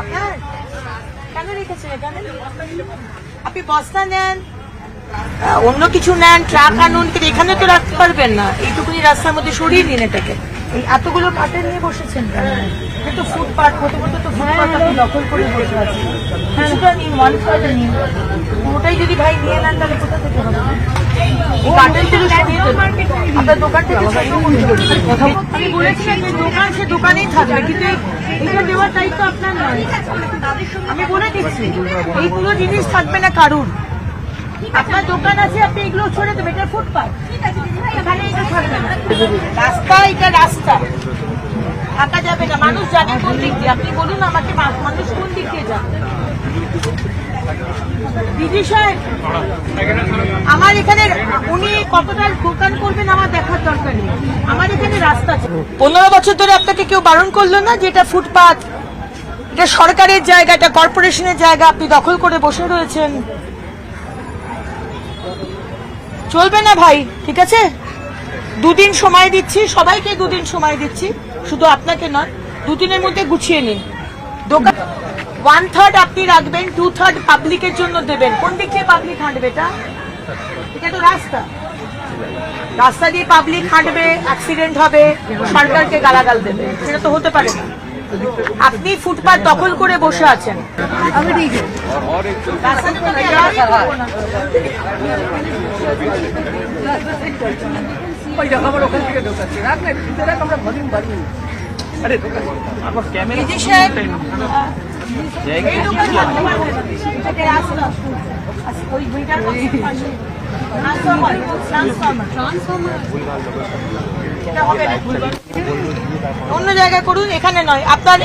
আপনার কেন রেখেছেন এখানে? আপনি বস্তা নেন, অন্য কিছু নেন, ট্রাক আনুন, কিন্তু এখানে তো রাখতে পারবেন না। এইটুকুনি রাস্তার মধ্যে সরিয়ে দিন এটাকে। এই এতগুলো কাটে নিয়ে বসেছেন কেন? কিন্তু ফুটপাথ প্রথমত তো ফুটপাথ আপনি দখল করে বসে আছেন। কিছুটা নিন, 1/3 নিন। পুরোটাই যদি ভাই নিয়ে নেন তাহলে কোথা থেকে হবে? এই কাটেন থেকে সরিয়ে দেবেন। আপনার দোকান থেকে সরিয়ে আমি বলেছিলাম যে দোকান সে দোকানেই থাকবে, কিন্তু এইটা দেওয়ার দায়িত্ব আপনার নয়। আমি বলে দিচ্ছি এইগুলো জিনিস থাকবে না কারুর। আপনার দোকান আছে, আপনি এগুলো ছড়ে দেবেন। এটা ফুটপাথ, এখানে এটা থাকবে না। রাস্তা, এটা রাস্তা থাকা যাবে না। মানুষ জানে কোন দিক দিয়ে। আপনি বলুন আমাকে, মানুষ কোন দিক দিয়ে যাবে? দিদি সাহেব, আমার এখানে উনি কতটা দোকান করবেন আমার দেখার দরকার নেই। আমার এখানে রাস্তা আছে। 15 বছর ধরে আপনাকে কেউ বারণ করলো না যে এটা ফুটপাথ, এটা সরকারের জায়গা, এটা কর্পোরেশনের জায়গা, আপনি দখল করে বসে রয়েছেন। চলবে না ভাই, ঠিক আছে? 2 দিন সময় দিচ্ছি, সবাইকে 2 দিন সময় দিচ্ছি, শুধু আপনাকে নয়। 2 দিনের মধ্যে গুছিয়ে নিন দোকান। 1/3 আপনি রাখবেন, 2/3 পাবলিকের জন্য দেবেন। কোন দিক দিয়ে পাবলিক হাঁটবে? এটা তো রাস্তা, রাস্তা দিয়ে পাবলিক হাঁটবে, অ্যাক্সিডেন্ট হবে, সরকারকে গালাগাল দেবে, সেটা তো হতে পারে না। আপনি ফুটপাথ দখল করে বসে আছেন। রাস্তাতে তো আমি allow ই করবো না। দিদি সাহেব, এই দোকান করতে পারবে না। এটা রাস্তা, ওই মিটার বক্সের পাশে ট্রান্সফরমার, এটা হবে না। অন্য জায়গায় করুন, এখানে নয়। আপনার